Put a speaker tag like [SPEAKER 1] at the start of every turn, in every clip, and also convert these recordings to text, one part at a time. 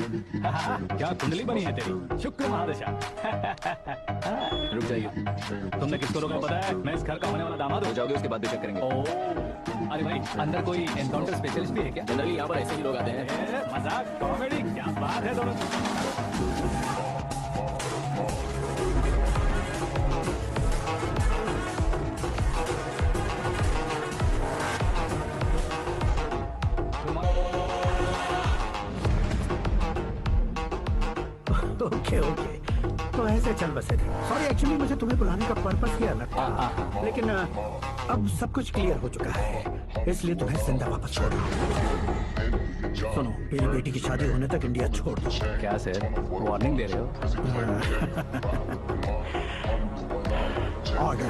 [SPEAKER 1] क्या कुंडली बनी है तेरी, शुक्र महादशा। रुक जाइए, तुमने किसको रोका पता है? मैं इस घर का होने वाला दामाद हो।
[SPEAKER 2] जाओगे उसके बाद भी चेक करेंगे।
[SPEAKER 1] ओह, अरे भाई अंदर कोई एनकाउंटर स्पेशलिस्ट भी है क्या?
[SPEAKER 2] जनरली यहाँ पर ऐसे ही लोग आते हैं।
[SPEAKER 1] मजाक कॉमेडी, क्या बात है दोनों।
[SPEAKER 3] ओके ओके, तो ऐसे चल बसे थे। सॉरी, एक्चुअली मुझे तुम्हें बुलाने का पर्पस ही अलग था, लेकिन अब सब कुछ क्लियर हो चुका है, इसलिए तुम्हें जिंदा वापस छोड़ रहा हूँ। सुनो, मेरी बेटी की शादी होने तक इंडिया छोड़ दो।
[SPEAKER 1] क्या सर, वार्निंग दे रहे हो?
[SPEAKER 3] ऑर्डर।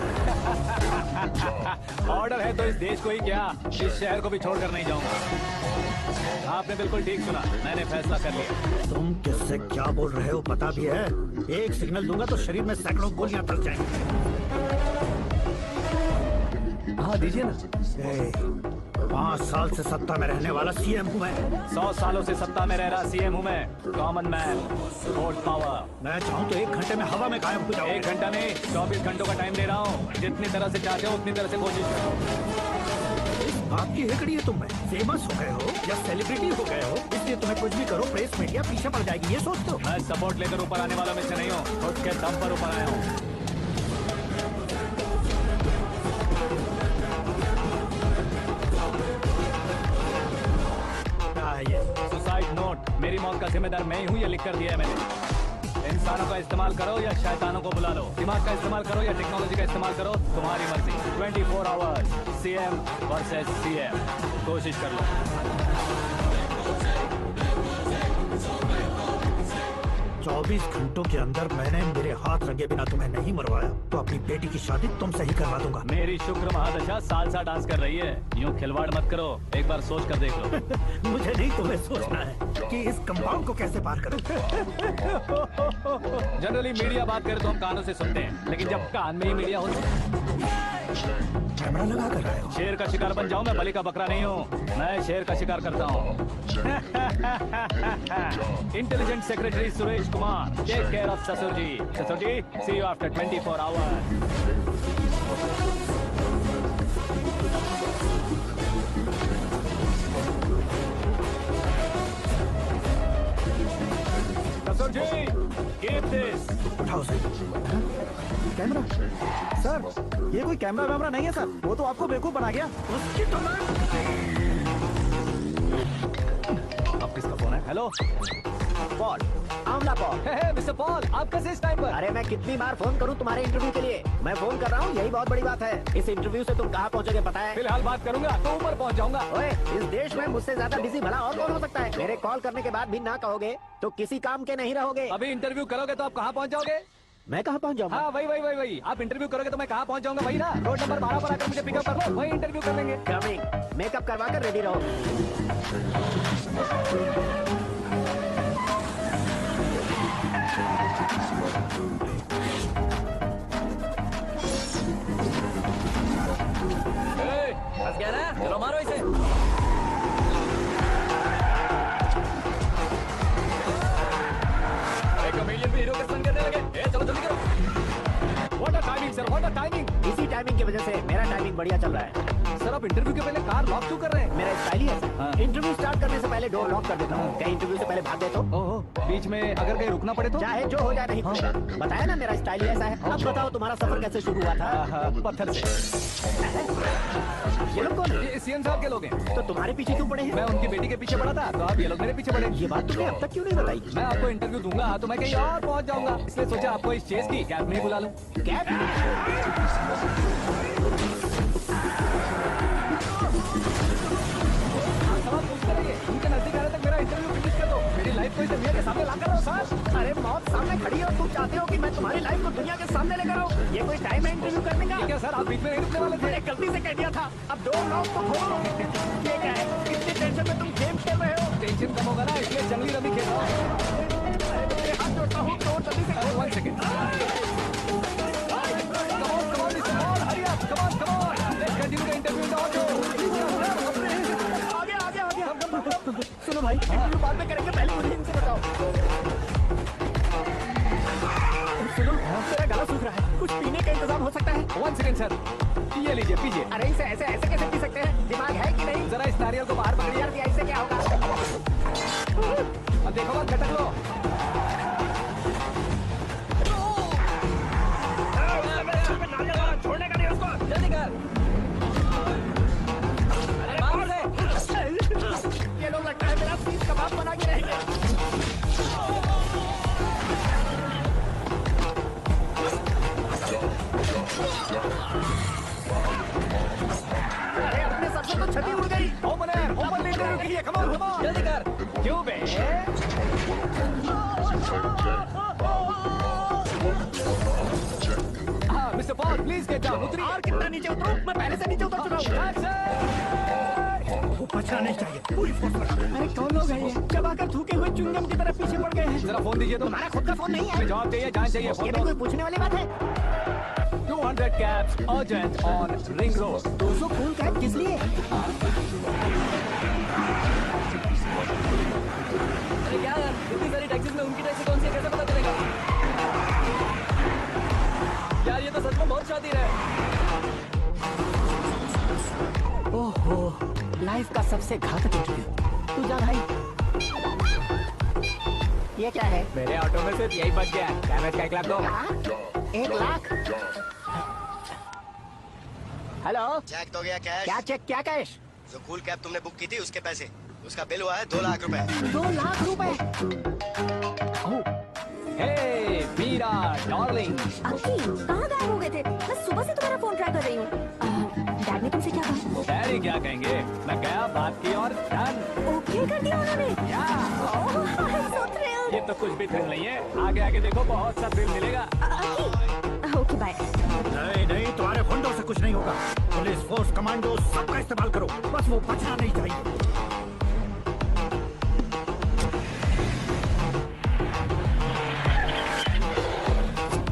[SPEAKER 1] ऑर्डर है तो इस देश को ही क्या, इस शहर को भी छोड़कर नहीं जाऊंगा। आपने बिल्कुल ठीक सुना, मैंने फैसला कर लिया।
[SPEAKER 3] तुम किससे क्या बोल रहे हो पता भी है? एक सिग्नल दूंगा तो शरीर में सैकड़ों गोलियां चल जाएंगी।
[SPEAKER 1] हाँ दीजिए ना।
[SPEAKER 3] 5 साल से सत्ता में रहने वाला सीएम हूँ मैं।
[SPEAKER 1] 100 सालों से सत्ता में रह रहा सीएम हूँ मैं। Common man, vote power.
[SPEAKER 3] मैं चाहूँ तो 1 घंटे में हवा में गायब हो जाऊँ।
[SPEAKER 1] 1 घंटा नहीं, 24 घंटों का टाइम दे रहा हूँ। जितनी तरह से चाहते हो उतनी तरह से कोशिश करो।
[SPEAKER 3] आपकी हेकड़ी है, तुम में फेमस हो गए हो या सेलिब्रिटी हो गए हो, इसलिए तुम्हें कुछ भी करो प्रेस मीडिया पीछे पड़ जाएगी, ये सोचते हो?
[SPEAKER 1] मैं सपोर्ट लेकर ऊपर आने वालों में से नहीं हूँ, खुद के दम पर ऊपर आया हूँ। सुसाइड नोट, मेरी मौत का जिम्मेदार मैं ही हूँ, ये लिख कर दिया है मैंने। इंसानों का इस्तेमाल करो या शैतानों को बुला लो, दिमाग का इस्तेमाल करो या टेक्नोलॉजी का इस्तेमाल करो, तुम्हारी मर्जी। 24 आवर्स, सीएम वर्सेस सीएम, कोशिश कर लो।
[SPEAKER 3] 24 घंटों के अंदर मैंने मेरे हाथ रंगे बिना तुम्हें नहीं मरवाया तो अपनी बेटी की शादी तुमसे ही करवा दूंगा।
[SPEAKER 1] मेरी शुक्र महादशा सालसा डांस कर रही है, यूं खिलवाड़ मत करो, एक बार सोच कर देख लो।
[SPEAKER 3] मुझे नहीं, तुम्हें सोचना है कि इस कंपाउंड को कैसे पार करूं।
[SPEAKER 1] जनरली मीडिया बात करे तो हम कानों से सुनते हैं, लेकिन जब कान में ही मीडिया हो।
[SPEAKER 3] कैमरा लगा कर रहे हो?
[SPEAKER 1] शेर का शिकार बन जाऊं, मैं बलि का बकरा नहीं हूँ, मैं शेर का शिकार करता हूँ। Intelligent secretary Suresh Kumar, take care of ससुर जी। ससुर जी, सी यू आफ्टर 24 आवर्स। ससुर जी, कीप दिस।
[SPEAKER 3] उठाओ सर। कैमरा?
[SPEAKER 4] सर, ये कोई कैमरा वैमरा नहीं है सर, वो तो आपको बेवकूफ बना गया।
[SPEAKER 3] उसकी तो मैं।
[SPEAKER 1] अब किसका फोन है? Hello
[SPEAKER 4] Paul, Amla Paul.
[SPEAKER 1] Mister Paul, आप कैसे इस टाइम पर?
[SPEAKER 4] अरे मैं कितनी बार फोन करूं तुम्हारे इंटरव्यू के लिए? मैं फोन कर रहा हूं, यही बहुत बड़ी बात है। इस इंटरव्यू से तुम कहां पहुंचोगे पता है?
[SPEAKER 1] फिलहाल बात करूंगा तो ऊपर पहुंच जाऊंगा।
[SPEAKER 4] ओए, इस देश में मुझसे ज्यादा बिजी भला और कौन हो सकता है? मेरे कॉल करने के बाद भी ना कहोगे तो किसी काम के नहीं रहोगे।
[SPEAKER 1] अभी इंटरव्यू करोगे तो आप कहाँ पहुँच जाओगे?
[SPEAKER 4] मैं कहां पहुंच जाऊंगा?
[SPEAKER 1] हाँ वही। आप इंटरव्यू करोगे तो मैं कहाँ पहुँच जाऊंगा? वही ना, रोड नंबर 12 पर आकर मुझे पिकअप कर लो, वही इंटरव्यू कर लेंगे।
[SPEAKER 4] कमिंग। मेकअप करवा कर रेडी रहो।
[SPEAKER 1] फंस गया ना, चलो मारो इसे। कमेडियन भी हीरो के संग करने लगे। चलो जल्दी करो। What a timing sir, what a timing.
[SPEAKER 4] इसी टाइमिंग की वजह से मेरा टाइमिंग बढ़िया चल रहा है।
[SPEAKER 1] सर आप इंटरव्यू के पहले कार लॉक क्यों कर रहे हैं?
[SPEAKER 4] मेरा स्टाइल ही ऐसा है।
[SPEAKER 1] हाँ।
[SPEAKER 4] इंटरव्यू स्टार्ट करने से पहले डोर लॉक कर देता हूँ। कहीं इंटरव्यू से पहले भाग गए तो?
[SPEAKER 1] ओहो, बीच में अगर कहीं रुकना पड़े तो?
[SPEAKER 4] चाहे जो हो जाए नहीं पूछेगा। बताया ना मेरा स्टाइल ही ऐसा है। अब बताओ तुम्हारा सफर कैसे शुरू हुआ था?
[SPEAKER 1] पत्थर से।
[SPEAKER 4] ये लोग कौन है?
[SPEAKER 1] ये सीएम साहब के लोग हैं।
[SPEAKER 4] तो तुम्हारे पीछे क्यों पड़े हैं?
[SPEAKER 1] मैं उनकी बेटी के पीछे पड़ा था, तो आप ये लोग मेरे पीछे पड़े।
[SPEAKER 4] ये बात तुमने अब तक क्यों नहीं बताई?
[SPEAKER 1] मैं आपको इंटरव्यू दूंगा तो मैं कहीं और पहुंच जाऊंगा, इसलिए सोचा आपको इस चेस की कैब में ही बुला लूं।
[SPEAKER 4] कैब?
[SPEAKER 1] सवाल पूछते रहिए, उनके नजदीक आने तक मेरा इंटरव्यू फिनिश कर दो। मेरी लाइफ को इस दुनिया के सामने ला कर रहो सर।
[SPEAKER 4] अरे मौत सामने खड़ी है और तुम चाहते हो कि मैं तुम्हारी लाइफ को दुनिया के सामने लेकर आऊं? ये कोई टाइम है इंटरव्यू करने का?
[SPEAKER 1] क्या सर, आप बीच में नहीं रुकने वाले थे?
[SPEAKER 4] मैंने गलती से कह दिया था। अब डोर लॉक तो खोलो। ये क्या है? इतनी टेंशन में तुम गेम खेल रहे हो?
[SPEAKER 1] टेंशन कम होगा ना, इसलिए जंगली रमी खेल रहा हूँ।
[SPEAKER 4] मेरे हाथ जोड़ता हूँ, तो जल्दी से
[SPEAKER 1] अरे 1 second. Come on, Mr. Paul, hurry up, come on. Let's continue the interview in the auto.
[SPEAKER 4] आगे। सुनो भाई, इंटरव्यू बाद में करेंगे, पहले मुझे इनसे बताओ।
[SPEAKER 1] सर, ये लीजिए पीजिए।
[SPEAKER 4] अरे इसे ऐसे ऐसे कैसे पी सकते हैं? दिमाग है कि नहीं?
[SPEAKER 1] जरा इस नारियल को बाहर पकड़िए।
[SPEAKER 4] यार इससे क्या होगा?
[SPEAKER 1] अब देखो मत खटक लो।
[SPEAKER 4] छोड़ने का नहीं उसको।
[SPEAKER 2] जल्दी कर।
[SPEAKER 4] ये लोग लगता है मेरा सीख कबाब बना के रहेंगे। अरे अपने सबसे तो छठी उड़ गई।
[SPEAKER 1] ओपनर, ओपन लीडर रुकी है। Come on, come on.
[SPEAKER 2] जल्दी कर।
[SPEAKER 1] क्यों बे? हाँ, mister Paul, please get down. उतरिए।
[SPEAKER 4] और कितना नीचे उतरूं? मैं पहले से नीचे उतर चुका हूँ।
[SPEAKER 3] वो बचना नहीं चाहिए, पूरी फोर्स लगा।
[SPEAKER 4] अरे कौन लोग हैं ये? चबाकर थूके हुए च्युइंगम की तरफ पीछे पड़ गए हैं।
[SPEAKER 1] जरा फोन दीजिए तो।
[SPEAKER 4] तुम्हारा खुद का फोन नहीं है?
[SPEAKER 1] जवाब चाहिए, जान चाहिए।
[SPEAKER 4] ये
[SPEAKER 1] फोन
[SPEAKER 4] भी
[SPEAKER 1] दो।
[SPEAKER 4] कोई पूछने वाली बात है?
[SPEAKER 1] 200 cabs urgent on Ring Road.
[SPEAKER 4] 200 cool cab किस लिए?
[SPEAKER 2] अरे क्या यार, इतनी सारी टैक्सीज में उनकी टैक्सी कौन सी है, कैसे पता चलेगा? यार ये तो सच में बहुत शातिर है।
[SPEAKER 4] ओहो, लाइफ का सबसे घातक इंटरव्यू। तू जा भाई। ये क्या है?
[SPEAKER 1] मेरे ऑटो में सिर्फ यही बच गया। डैमेज का 1 लाख दो।
[SPEAKER 4] हाँ? 1 लाख?
[SPEAKER 5] हेलो, चेक तो गया कैश।
[SPEAKER 4] क्या चेक, क्या कैश?
[SPEAKER 5] जो कूल कैब तुमने बुक की थी उसके पैसे, उसका बिल हुआ है 2 लाख रुपए।
[SPEAKER 4] 2 लाख रुपए?
[SPEAKER 1] Hey, Meera, darling.
[SPEAKER 6] अक्की, कहाँ गायब हो गए थे? मैं सुबह से तुम्हारा फोन ट्राई कर रही हूँ। डैड ने तुमसे क्या कहा?
[SPEAKER 1] डैडी क्या कहेंगे? मैं गया, बात की और डन।
[SPEAKER 6] ओके कर दिया उन्होंने।
[SPEAKER 1] या,
[SPEAKER 6] ओह, I'm so thrilled।
[SPEAKER 1] ये तो कुछ भी थ्रिल नहीं है। आगे आगे देखो, बहुत सा थ्रिल मिलेगा।
[SPEAKER 6] अक्की, ओके बाय।
[SPEAKER 3] नहीं नहीं, तुम्हारे गुंडों से कुछ नहीं होगा। पुलिस फोर्स, कमांडो, सबका इस्तेमाल करो, बस वो बचना नहीं चाहिए।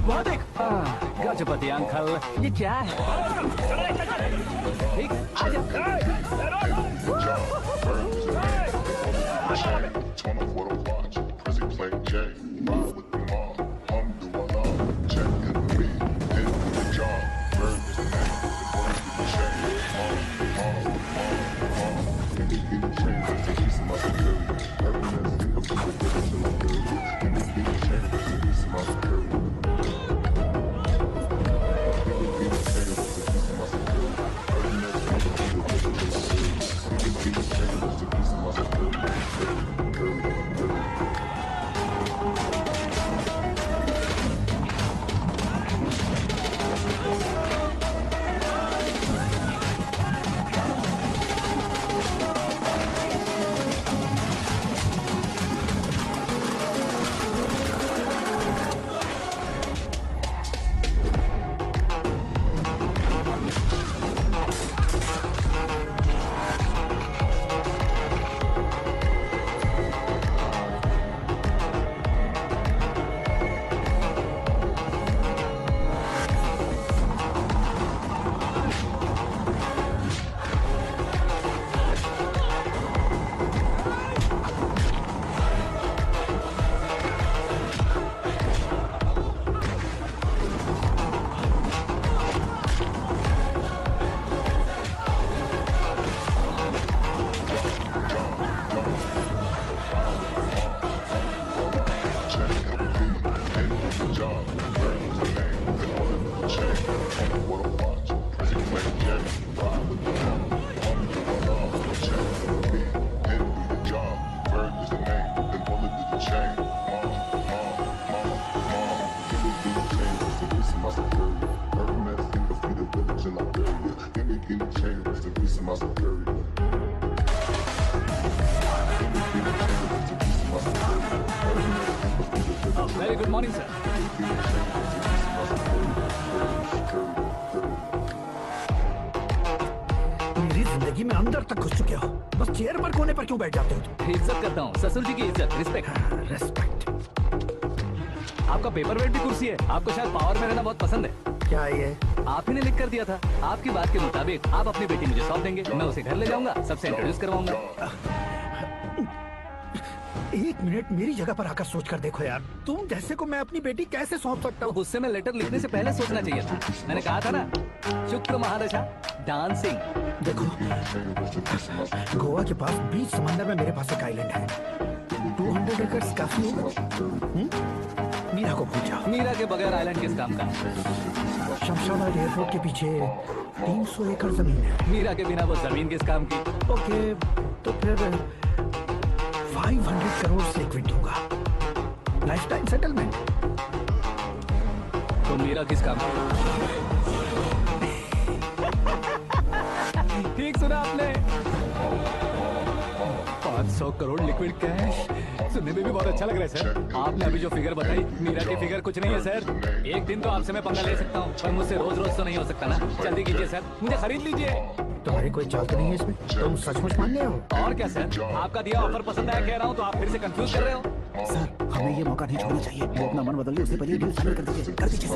[SPEAKER 1] वहाँ देख। गजपति अंकल, ये क्या है? ठीक, आजा।
[SPEAKER 7] Turn off what I watch. Prezi play J. Ride with the mob. Hum do I love. Check in the beat. Hit the job. Bird is the name. The boy is the chain. Nigga get a chain. Just to use my security. Every man's nigga put the bitch in my dirty. Nigga get a chain. Just to use my security. Nigga get a chain. Just to use my security. Every man's nigga put the bitch in my dirty. Nigga get a chain. Just to use my security.
[SPEAKER 1] Very good morning, sir.
[SPEAKER 3] मेरी जिंदगी में अंदर तक घुस चुके हो, बस chair पर कोने पर क्यों बैठ जाते हो तुम?
[SPEAKER 1] इज्जत करता हूँ, ससुर जी की इज्जत, रिस्पेक्ट।
[SPEAKER 3] रेस्पेक्ट।
[SPEAKER 1] आपका पेपर वेट भी कुर्सी है। आपको शायद पावर में रहना बहुत पसंद है।
[SPEAKER 3] क्या ये?
[SPEAKER 1] आप ही ने लिख कर दिया था। आपकी बात के मुताबिक आप अपनी बेटी मुझे सौंप देंगे। मैं उसे घर ले जाऊंगा, सबसे इंट्रोड्यूस करवाऊंगा।
[SPEAKER 3] एक मिनट मेरी जगह पर आकर सोच कर देखो यार, तुम जैसे को मैं अपनी बेटी कैसे सौंप सकता
[SPEAKER 1] तो
[SPEAKER 3] हूँ?
[SPEAKER 1] गुस्से में लेटर लिखने से पहले सोचना चाहिए था। मैंने कहा था ना, शुक्र महादशा डांसिंग।
[SPEAKER 3] देखो, गोवा के पास बीच समंदर में मेरे पास एक आइलैंड है। 200 एकड़ काफी होगा। मीरा को भूल जाओ।
[SPEAKER 1] मीरा के बगैर आइलैंड किस काम का?
[SPEAKER 3] शमशाबाद एयरपोर्ट के पीछे 300 एकड़ जमीन है।
[SPEAKER 1] मीरा के बिना वो जमीन किस काम की?
[SPEAKER 3] ओके, तो फिर 500 करोड़ से लिक्विड दूंगा, लाइफ टाइम सेटलमेंट।
[SPEAKER 1] तो मीरा किस काम की? ठीक सुना आपने, 500 करोड़ लिक्विड कैश। सुनने में भी बहुत अच्छा लग रहा है सर। आपने अभी जो फिगर बताई, मीरा की फिगर कुछ नहीं है सर। एक दिन तो आपसे मैं पंगा ले सकता हूँ, पर मुझसे रोज रोज तो नहीं हो सकता ना। जल्दी कीजिए सर, मुझे खरीद लीजिए।
[SPEAKER 3] तुम्हारी कोई चाल तो नहीं है इसमें? तुम सचमुच मान रहे हो?
[SPEAKER 1] और क्या सर, आपका दिया ऑफर पसंद आया कह रहा हूँ, तो आप फिर से कंफ्यूज कर रहे हो।
[SPEAKER 3] सर, हमें ये मौका नहीं छोड़ना चाहिए। वो अपना मन बदल ले, उससे पहले डील फाइनल कर दीजिए। कर दीजिए सर।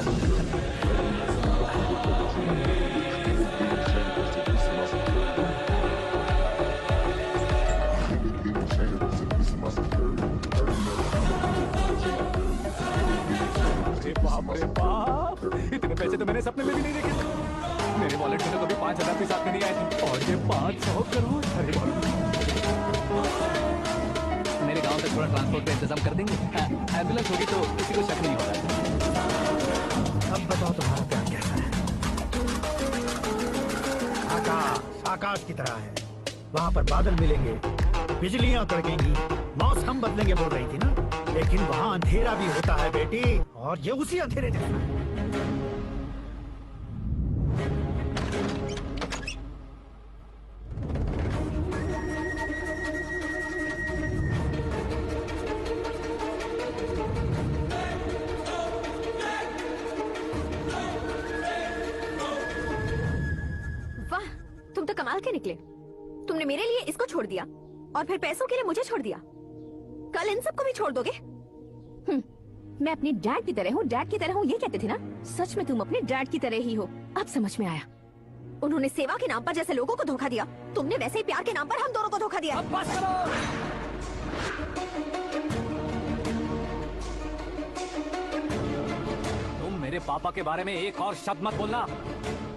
[SPEAKER 1] अरे बाप रे बाप, इतने पैसे तो मैंने सपने में भी नहीं देखे थे। मेरे वॉलेट में तो कभी 5,000 भी साथ में नहीं आए थे, और ये 500 करोड़। अरे बाप रे। मेरे गांव तक थोड़ा ट्रांसपोर्ट का इंतजाम कर देंगे? एम्बुलेंस होगी तो किसी को शक नहीं होगा।
[SPEAKER 3] अब बताओ तुम्हारा प्लान कैसा है? आकाश आकाश की तरह है, वहाँ पर बादल मिलेंगे, बिजलियां कड़केंगी, मौसम बदलेंगे बोल रही थी ना, लेकिन वहाँ अंधेरा भी होता है बेटी, और ये उसी अंधेरे जैसा है।
[SPEAKER 6] वाह, तुम तो कमाल के निकले। तुमने मेरे लिए इसको छोड़ दिया और फिर पैसों के लिए मुझे छोड़ दिया। कल इन सबको भी छोड़ दोगे? मैं अपने डैड की तरह हूँ, डैड की तरह हूँ, ये कहते थे ना। सच में तुम अपने डैड की तरह ही हो। अब समझ में आया। उन्होंने सेवा के नाम पर जैसे लोगों को धोखा दिया, तुमने वैसे ही प्यार के नाम पर हम दोनों को धोखा दिया।
[SPEAKER 1] अब बस करो। तुम मेरे पापा के बारे में एक और शब्द मत बोलना।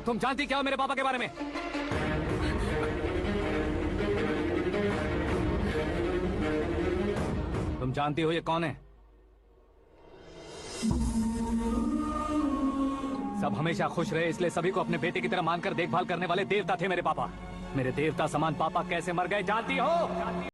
[SPEAKER 1] तुम जानती क्या हो मेरे पापा के बारे में? तुम जानती हो ये कौन है? सब हमेशा खुश रहे, इसलिए सभी को अपने बेटे की तरह मानकर देखभाल करने वाले देवता थे मेरे पापा। मेरे देवता समान पापा कैसे मर गए जानती हो?